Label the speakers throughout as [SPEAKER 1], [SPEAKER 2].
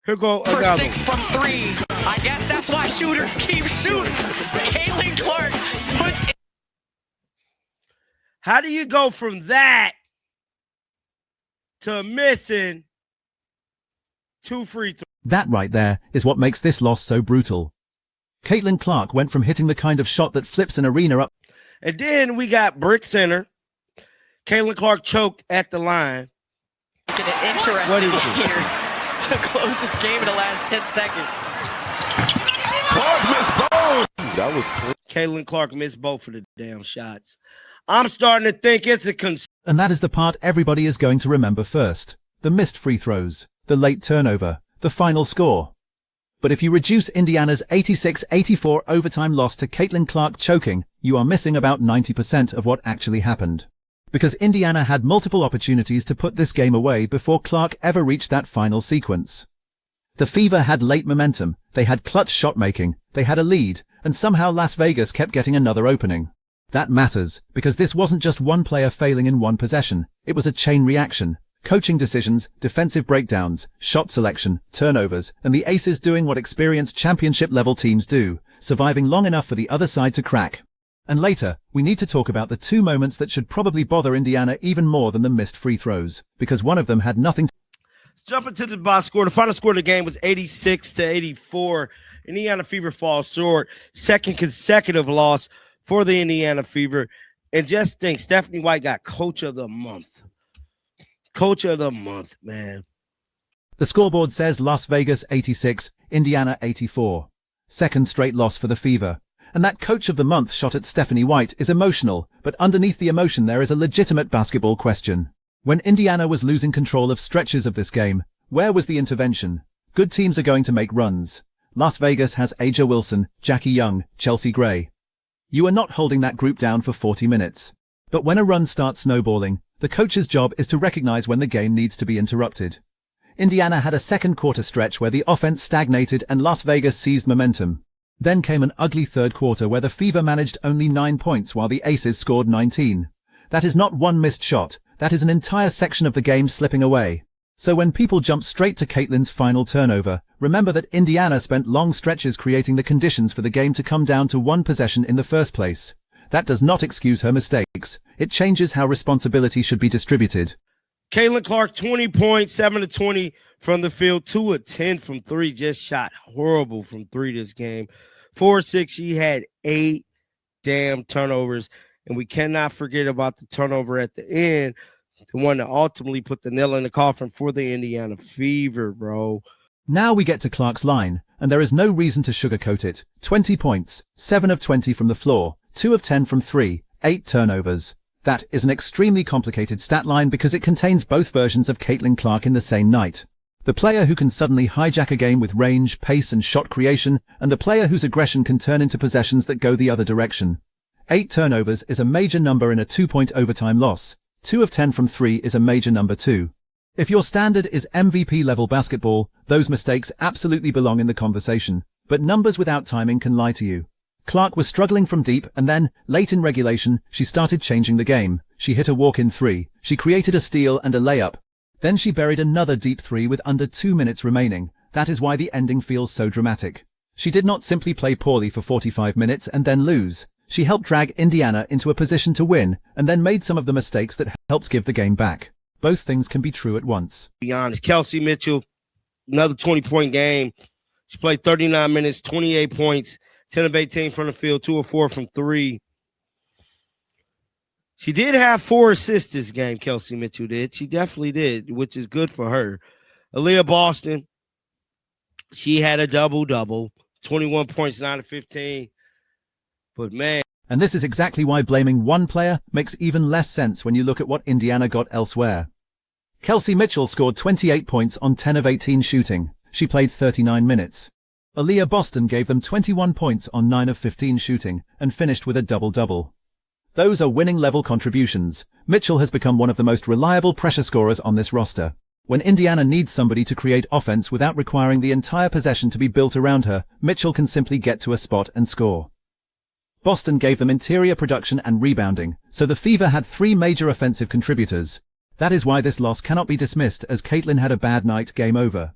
[SPEAKER 1] Here go
[SPEAKER 2] for
[SPEAKER 1] another
[SPEAKER 2] 6 from 3. I guess that's why shooters keep shooting. Caitlin Clark puts it.
[SPEAKER 1] How do you go from that to missing 2 free throws?
[SPEAKER 3] That right there is what makes this loss so brutal. Caitlin Clark went from hitting the kind of shot that flips an arena up.
[SPEAKER 1] And then we got Brick Center. Caitlin Clark choked at the line.
[SPEAKER 2] Making it interesting here to close this game in the last 10 seconds.
[SPEAKER 4] Clark missed both. That was clean.
[SPEAKER 1] Caitlin Clark missed both of the damn shots. I'm starting to think it's a
[SPEAKER 3] And that is the part everybody is going to remember first. The missed free throws, the late turnover, the final score. But if you reduce Indiana's 86-84 overtime loss to Caitlin Clark choking, you are missing about 90% of what actually happened. Because Indiana had multiple opportunities to put this game away before Clark ever reached that final sequence. The Fever had late momentum, they had clutch shot making, they had a lead, and somehow Las Vegas kept getting another opening. That matters, because this wasn't just one player failing in one possession, it was a chain reaction. Coaching decisions, defensive breakdowns, shot selection, turnovers, and the aces doing what experienced championship-level teams do, surviving long enough for the other side to crack. And later, we need to talk about the two moments that should probably bother Indiana even more than the missed free throws, because one of them had nothing to...
[SPEAKER 1] Let's jump into the box score. The final score of the game was 86-84. Indiana Fever falls short. Second consecutive loss for the Indiana Fever. And just think, Stephanie White got Coach of the Month. Coach of the Month, man.
[SPEAKER 3] The scoreboard says Las Vegas 86, Indiana 84. Second straight loss for the Fever. And that Coach of the Month shot at Stephanie White is emotional, but underneath the emotion there is a legitimate basketball question. When Indiana was losing control of stretches of this game, where was the intervention? Good teams are going to make runs. Las Vegas has Aja Wilson, Jackie Young, Chelsea Gray. You are not holding that group down for 40 minutes. But when a run starts snowballing, the coach's job is to recognize when the game needs to be interrupted. Indiana had a second quarter stretch where the offense stagnated and Las Vegas seized momentum. Then came an ugly third quarter where the Fever managed only 9 points while the Aces scored 19. That is not one missed shot, that is an entire section of the game slipping away. So when people jump straight to Caitlin's final turnover, remember that Indiana spent long stretches creating the conditions for the game to come down to one possession in the first place. That does not excuse her mistakes. It changes how responsibility should be distributed.
[SPEAKER 1] Caitlin Clark, 20 points, 7 of 20 from the field, 2 of 10 from 3. Just shot horrible from 3 this game. 4 of 6, she had 8 damn turnovers. And we cannot forget about the turnover at the end, the one that ultimately put the nail in the coffin for the Indiana Fever, bro.
[SPEAKER 3] Now we get to Clark's line, and there is no reason to sugarcoat it. 20 points, 7 of 20 from the floor, 2 of 10 from 3, 8 turnovers. That is an extremely complicated stat line because it contains both versions of Caitlin Clark in the same night. The player who can suddenly hijack a game with range, pace, and shot creation, and the player whose aggression can turn into possessions that go the other direction. 8 turnovers is a major number in a 2-point overtime loss. 2 of 10 from 3 is a major number too. If your standard is MVP-level basketball, those mistakes absolutely belong in the conversation. But numbers without timing can lie to you. Clark was struggling from deep, and then, late in regulation, she started changing the game. She hit a walk-in 3. She created a steal and a layup. Then she buried another deep 3 with under 2 minutes remaining. That is why the ending feels so dramatic. She did not simply play poorly for 45 minutes and then lose. She helped drag Indiana into a position to win, and then made some of the mistakes that helped give the game back. Both things can be true at once.
[SPEAKER 1] Be honest, Kelsey Mitchell, another 20-point game. She played 39 minutes, 28 points, 10 of 18 from the field, 2 of 4 from 3. She did have 4 assists this game, Kelsey Mitchell did. She definitely did, which is good for her. Aaliyah Boston, she had a double-double, 21 points, 9 of 15. But, man.
[SPEAKER 3] And this is exactly why blaming one player makes even less sense when you look at what Indiana got elsewhere. Kelsey Mitchell scored 28 points on 10 of 18 shooting. She played 39 minutes. Aaliyah Boston gave them 21 points on 9 of 15 shooting and finished with a double-double. Those are winning-level contributions. Mitchell has become one of the most reliable pressure scorers on this roster. When Indiana needs somebody to create offense without requiring the entire possession to be built around her, Mitchell can simply get to a spot and score. Boston gave them interior production and rebounding, so the Fever had 3 major offensive contributors. That is why this loss cannot be dismissed as Caitlin had a bad night, game over.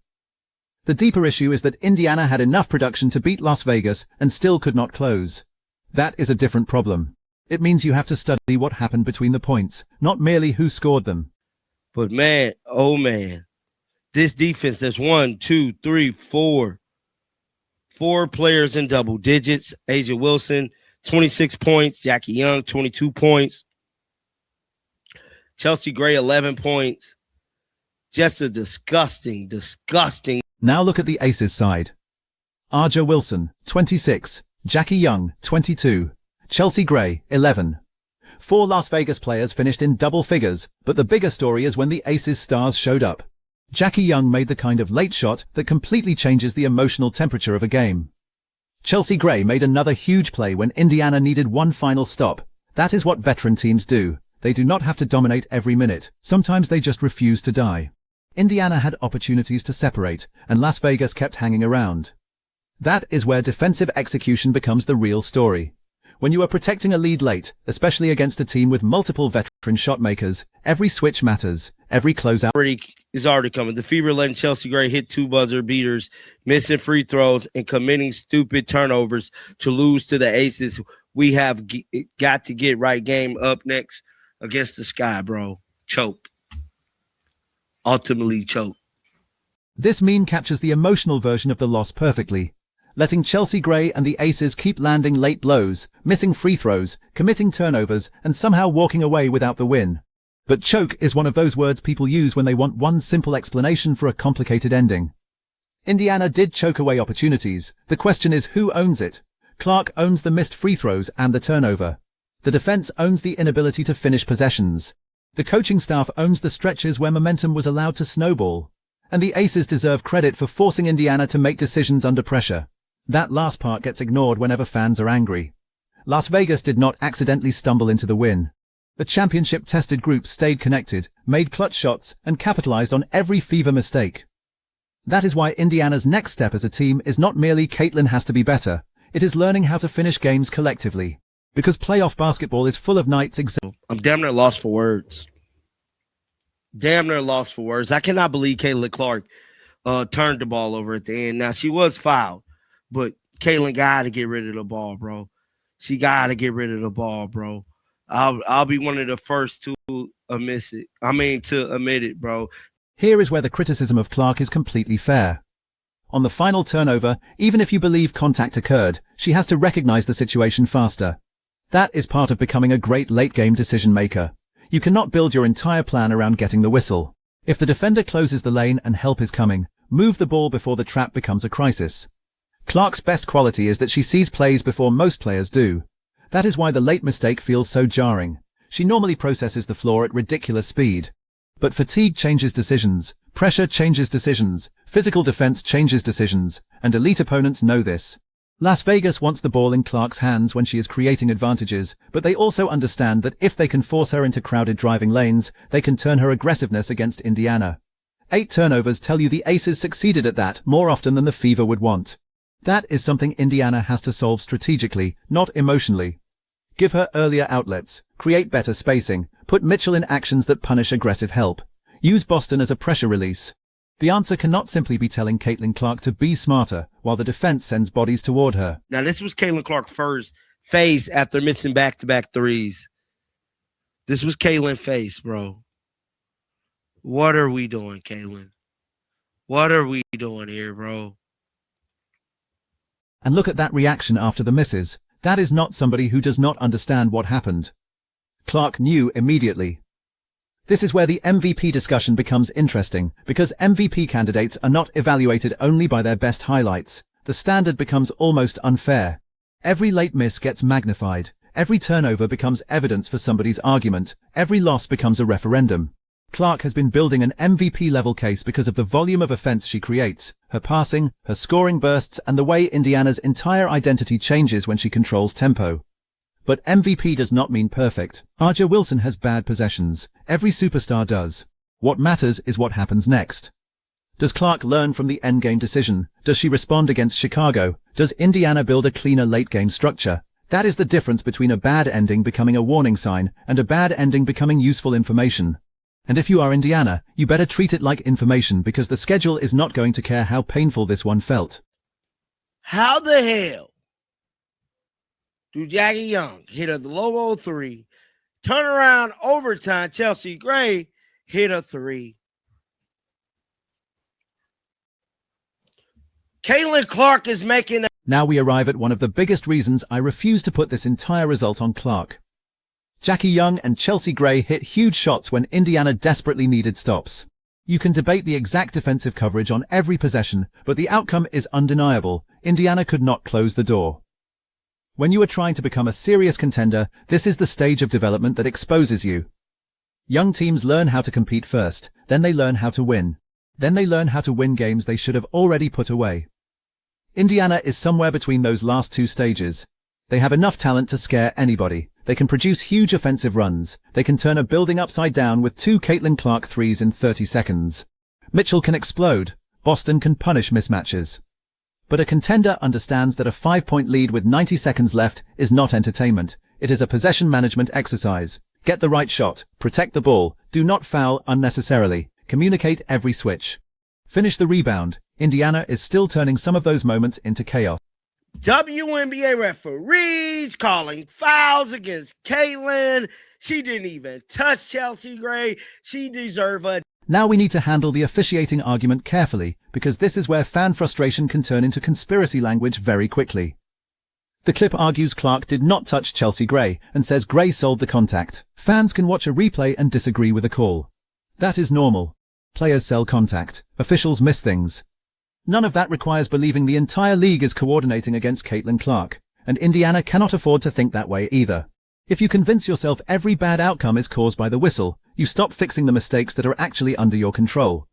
[SPEAKER 3] The deeper issue is that Indiana had enough production to beat Las Vegas and still could not close. That is a different problem. It means you have to study what happened between the points, not merely who scored them.
[SPEAKER 1] But man, oh man, this defense, there's 1, 2, 3, 4 players in double digits. A'ja Wilson, 26 points. Jackie Young, 22 points. Chelsea Gray, 11 points. Just a disgusting.
[SPEAKER 3] Now look at the Aces side. A'ja Wilson, 26. Jackie Young, 22. Chelsea Gray, 11. 4 Las Vegas players finished in double figures, but the bigger story is when the Aces stars showed up. Jackie Young made the kind of late shot that completely changes the emotional temperature of a game. Chelsea Gray made another huge play when Indiana needed one final stop. That is what veteran teams do. They do not have to dominate every minute. Sometimes they just refuse to die. Indiana had opportunities to separate, and Las Vegas kept hanging around. That is where defensive execution becomes the real story. When you are protecting a lead late, especially against a team with multiple veteran shot makers, every switch matters, every closeout
[SPEAKER 1] is already coming. The Fever letting Chelsea Gray hit 2 buzzer beaters, missing free throws, and committing stupid turnovers to lose to the Aces. We have got to get right. Game up next against the Sky, bro. Choke. Ultimately choke.
[SPEAKER 3] This meme captures the emotional version of the loss perfectly. Letting Chelsea Gray and the Aces keep landing late blows, missing free throws, committing turnovers, and somehow walking away without the win. But choke is one of those words people use when they want one simple explanation for a complicated ending. Indiana did choke away opportunities. The question is who owns it? Clark owns the missed free throws and the turnover. The defense owns the inability to finish possessions. The coaching staff owns the stretches where momentum was allowed to snowball. And the Aces deserve credit for forcing Indiana to make decisions under pressure. That last part gets ignored whenever fans are angry. Las Vegas did not accidentally stumble into the win. The championship-tested group stayed connected, made clutch shots, and capitalized on every Fever mistake. That is why Indiana's next step as a team is not merely Caitlin has to be better. It is learning how to finish games collectively. Because playoff basketball is full of nights
[SPEAKER 1] I'm damn near lost for words. I cannot believe Caitlin Clark turned the ball over at the end. Now, she was fouled. But Caitlin got to get rid of the ball, bro. She got to get rid of the ball, bro. I'll be one of the first to admit it, bro.
[SPEAKER 3] Here is where the criticism of Clark is completely fair. On the final turnover, even if you believe contact occurred, she has to recognize the situation faster. That is part of becoming a great late-game decision maker. You cannot build your entire plan around getting the whistle. If the defender closes the lane and help is coming, move the ball before the trap becomes a crisis. Clark's best quality is that she sees plays before most players do. That is why the late mistake feels so jarring. She normally processes the floor at ridiculous speed. But fatigue changes decisions, pressure changes decisions, physical defense changes decisions, and elite opponents know this. Las Vegas wants the ball in Clark's hands when she is creating advantages, but they also understand that if they can force her into crowded driving lanes, they can turn her aggressiveness against Indiana. 8 turnovers tell you the Aces succeeded at that more often than the Fever would want. That is something Indiana has to solve strategically, not emotionally. Give her earlier outlets, create better spacing, put Mitchell in actions that punish aggressive help. Use Boston as a pressure release. The answer cannot simply be telling Caitlin Clark to be smarter, while the defense sends bodies toward her.
[SPEAKER 1] Now, this was Caitlin Clark's first phase after missing back-to-back threes. This was Caitlin face, bro. What are we doing, Caitlin? What are we doing here, bro?
[SPEAKER 3] And look at that reaction after the misses. That is not somebody who does not understand what happened. Clark knew immediately. This is where the MVP discussion becomes interesting, because MVP candidates are not evaluated only by their best highlights. The standard becomes almost unfair. Every late miss gets magnified. Every turnover becomes evidence for somebody's argument. Every loss becomes a referendum. Clark has been building an MVP-level case because of the volume of offense she creates, her passing, her scoring bursts, and the way Indiana's entire identity changes when she controls tempo. But MVP does not mean perfect. A'ja Wilson has bad possessions. Every superstar does. What matters is what happens next. Does Clark learn from the endgame decision? Does she respond against Chicago? Does Indiana build a cleaner late-game structure? That is the difference between a bad ending becoming a warning sign and a bad ending becoming useful information. And if you are Indiana, you better treat it like information because the schedule is not going to care how painful this one felt.
[SPEAKER 1] How the hell do Jackie Young hit a low 3, turn around overtime, Chelsea Gray hit a 3. Caitlin Clark is making a...
[SPEAKER 3] Now we arrive at one of the biggest reasons I refuse to put this entire result on Clark. Jackie Young and Chelsea Gray hit huge shots when Indiana desperately needed stops. You can debate the exact defensive coverage on every possession, but the outcome is undeniable. Indiana could not close the door. When you are trying to become a serious contender, this is the stage of development that exposes you. Young teams learn how to compete first, then they learn how to win. Then they learn how to win games they should have already put away. Indiana is somewhere between those last two stages. They have enough talent to scare anybody. They can produce huge offensive runs. They can turn a building upside down with 2 Caitlin Clark threes in 30 seconds. Mitchell can explode. Boston can punish mismatches. But a contender understands that a 5-point lead with 90 seconds left is not entertainment. It is a possession management exercise. Get the right shot. Protect the ball. Do not foul unnecessarily. Communicate every switch. Finish the rebound. Indiana is still turning some of those moments into chaos.
[SPEAKER 1] WNBA referees calling fouls against Caitlin. She didn't even touch Chelsea Gray. She deserved a...
[SPEAKER 3] Now we need to handle the officiating argument carefully, because this is where fan frustration can turn into conspiracy language very quickly. The clip argues Clark did not touch Chelsea Gray and says Gray sold the contact. Fans can watch a replay and disagree with a call. That is normal. Players sell contact. Officials miss things. None of that requires believing the entire league is coordinating against Caitlin Clark, and Indiana cannot afford to think that way either. If you convince yourself every bad outcome is caused by the whistle, you stop fixing the mistakes that are actually under your control.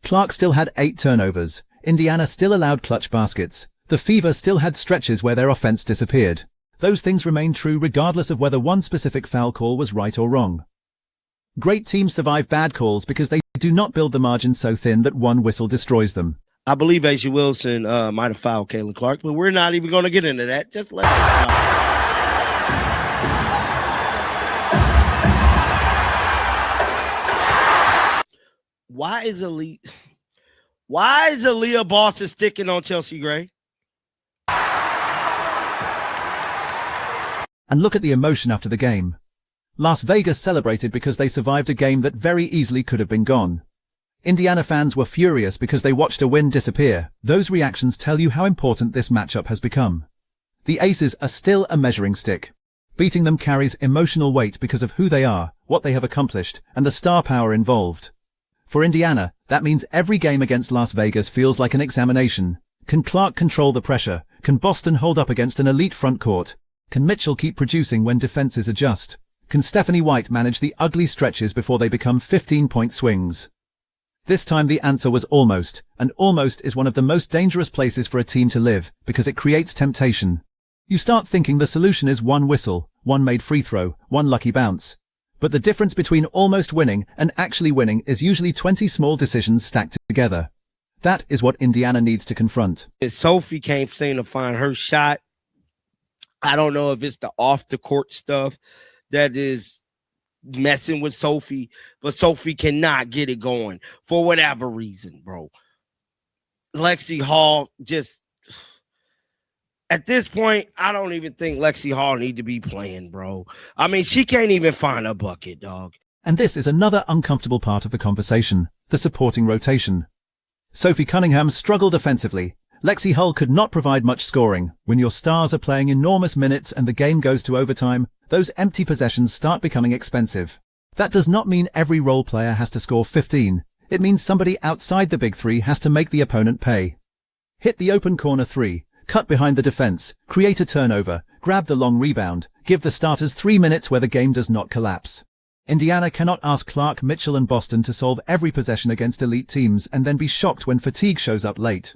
[SPEAKER 3] Clark still had 8 turnovers. Indiana still allowed clutch baskets. The Fever still had stretches where their offense disappeared. Those things remain true regardless of whether one specific foul call was right or wrong. Great teams survive bad calls because they do not build the margin so thin that one whistle destroys them.
[SPEAKER 1] I believe A'ja Wilson might have fouled Caitlin Clark, but we're not even going to get into that. Just let's just Why is Aaliyah Boston sticking on Chelsea Gray?
[SPEAKER 3] And look at the emotion after the game. Las Vegas celebrated because they survived a game that very easily could have been gone. Indiana fans were furious because they watched a win disappear. Those reactions tell you how important this matchup has become. The Aces are still a measuring stick. Beating them carries emotional weight because of who they are, what they have accomplished, and the star power involved. For Indiana, that means every game against Las Vegas feels like an examination. Can Clark control the pressure? Can Boston hold up against an elite front court? Can Mitchell keep producing when defenses adjust? Can Stephanie White manage the ugly stretches before they become 15-point swings? This time the answer was almost, and almost is one of the most dangerous places for a team to live because it creates temptation. You start thinking the solution is one whistle, one made free throw, one lucky bounce. But the difference between almost winning and actually winning is usually 20 small decisions stacked together. That is what Indiana needs to confront.
[SPEAKER 1] Sophie can't seem to find her shot. I don't know if it's the off-the-court stuff that is messing with Sophie, but Sophie cannot get it going for whatever reason, bro. Lexi Hall just... At this point, I don't even think Lexi Hall need to be playing, bro. I mean, she can't even find a bucket, dog.
[SPEAKER 3] And this is another uncomfortable part of the conversation, the supporting rotation. Sophie Cunningham struggled offensively. Lexi Hull could not provide much scoring. When your stars are playing enormous minutes and the game goes to overtime, those empty possessions start becoming expensive. That does not mean every role player has to score 15. It means somebody outside the big three has to make the opponent pay. Hit the open corner 3. Cut behind the defense, create a turnover, grab the long rebound, give the starters 3 minutes where the game does not collapse. Indiana cannot ask Clark, Mitchell and Boston to solve every possession against elite teams and then be shocked when fatigue shows up late.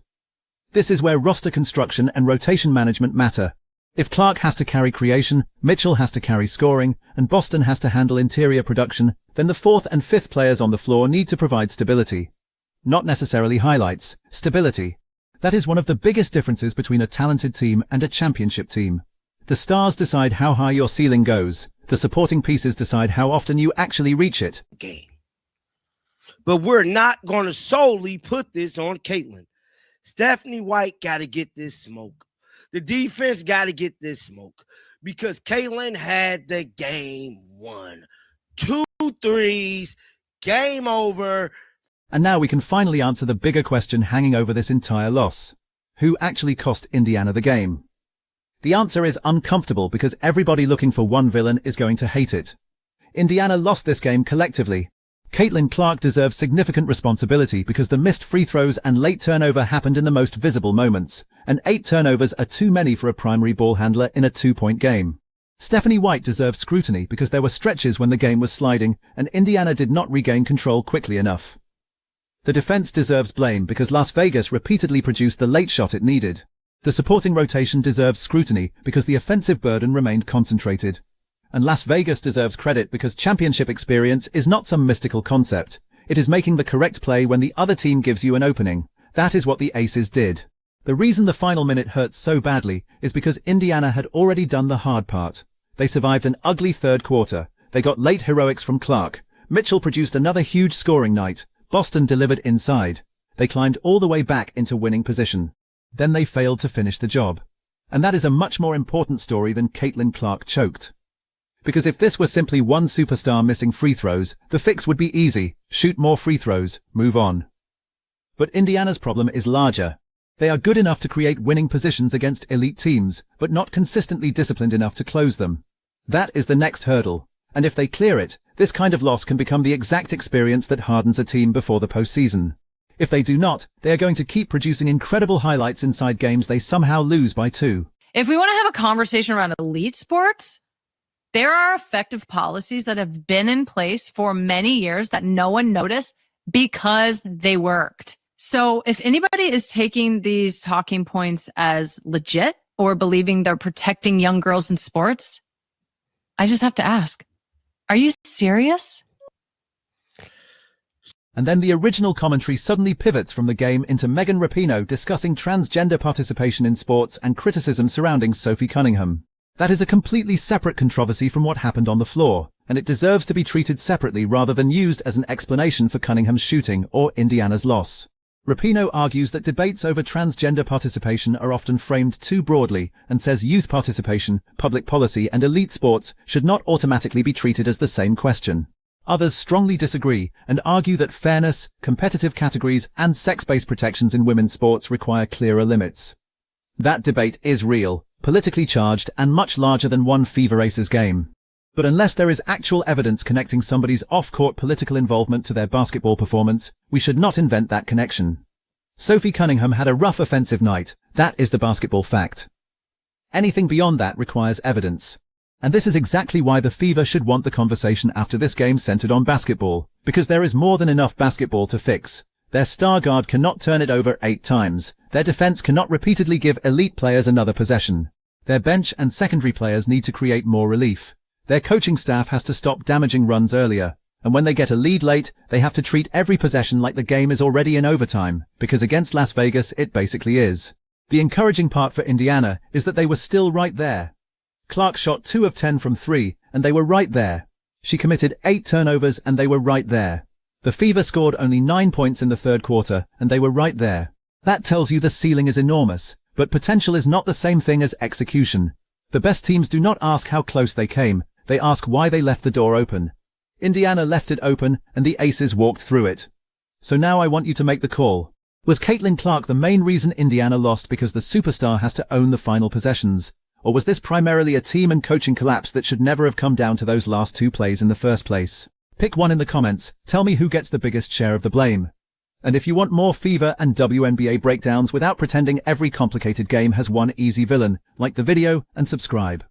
[SPEAKER 3] This is where roster construction and rotation management matter. If Clark has to carry creation, Mitchell has to carry scoring, and Boston has to handle interior production, then the 4th and 5th players on the floor need to provide stability. Not necessarily highlights, stability. That is one of the biggest differences between a talented team and a championship team. The stars decide how high your ceiling goes. The supporting pieces decide how often you actually reach it.
[SPEAKER 1] Game. but we're not going to solely put this on Caitlin. Stephanie White got to get this smoke. The defense got to get this smoke because Caitlin had the game won. 2 threes, game over.
[SPEAKER 3] And now we can finally answer the bigger question hanging over this entire loss. Who actually cost Indiana the game? The answer is uncomfortable because everybody looking for one villain is going to hate it. Indiana lost this game collectively. Caitlin Clark deserves significant responsibility because the missed free throws and late turnover happened in the most visible moments, and 8 turnovers are too many for a primary ball handler in a 2-point game. Stephanie White deserves scrutiny because there were stretches when the game was sliding and Indiana did not regain control quickly enough. The defense deserves blame because Las Vegas repeatedly produced the late shot it needed. The supporting rotation deserves scrutiny because the offensive burden remained concentrated. And Las Vegas deserves credit because championship experience is not some mystical concept. It is making the correct play when the other team gives you an opening. That is what the Aces did. The reason the final minute hurts so badly is because Indiana had already done the hard part. They survived an ugly third quarter. They got late heroics from Clark. Mitchell produced another huge scoring night. Boston delivered inside. They climbed all the way back into winning position. Then they failed to finish the job. And that is a much more important story than Caitlin Clark choked. Because if this was simply one superstar missing free throws, the fix would be easy. Shoot more free throws, move on. But Indiana's problem is larger. They are good enough to create winning positions against elite teams, but not consistently disciplined enough to close them. That is the next hurdle. And if they clear it, this kind of loss can become the exact experience that hardens a team before the postseason. If they do not, they are going to keep producing incredible highlights inside games they somehow lose by 2.
[SPEAKER 5] If we want to have a conversation around elite sports, there are effective policies that have been in place for many years that no one noticed because they worked. So if anybody is taking these talking points as legit or believing they're protecting young girls in sports, I just have to ask, are you serious?
[SPEAKER 3] And then the original commentary suddenly pivots from the game into Megan Rapinoe discussing transgender participation in sports and criticism surrounding Sophie Cunningham. That is a completely separate controversy from what happened on the floor, and it deserves to be treated separately rather than used as an explanation for Cunningham's shooting or Indiana's loss. Rapinoe argues that debates over transgender participation are often framed too broadly and says youth participation, public policy, and elite sports should not automatically be treated as the same question. Others strongly disagree and argue that fairness, competitive categories, and sex-based protections in women's sports require clearer limits. That debate is real, politically charged, and much larger than one Fever Aces game. But unless there is actual evidence connecting somebody's off-court political involvement to their basketball performance, we should not invent that connection. Sophie Cunningham had a rough offensive night. That is the basketball fact. Anything beyond that requires evidence. And this is exactly why the Fever should want the conversation after this game centered on basketball, because there is more than enough basketball to fix. Their star guard cannot turn it over 8 times. Their defense cannot repeatedly give elite players another possession. Their bench and secondary players need to create more relief. Their coaching staff has to stop damaging runs earlier. And when they get a lead late, they have to treat every possession like the game is already in overtime, because against Las Vegas it basically is. The encouraging part for Indiana is that they were still right there. Clark shot 2 of 10 from 3, and they were right there. She committed 8 turnovers, and they were right there. The Fever scored only 9 points in the third quarter, and they were right there. That tells you the ceiling is enormous, but potential is not the same thing as execution. The best teams do not ask how close they came, they ask why they left the door open. Indiana left it open, and the Aces walked through it. So now I want you to make the call. Was Caitlin Clark the main reason Indiana lost because the superstar has to own the final possessions? Or was this primarily a team and coaching collapse that should never have come down to those last 2 plays in the first place? Pick one in the comments, tell me who gets the biggest share of the blame. And if you want more Fever and WNBA breakdowns without pretending every complicated game has one easy villain, like the video and subscribe.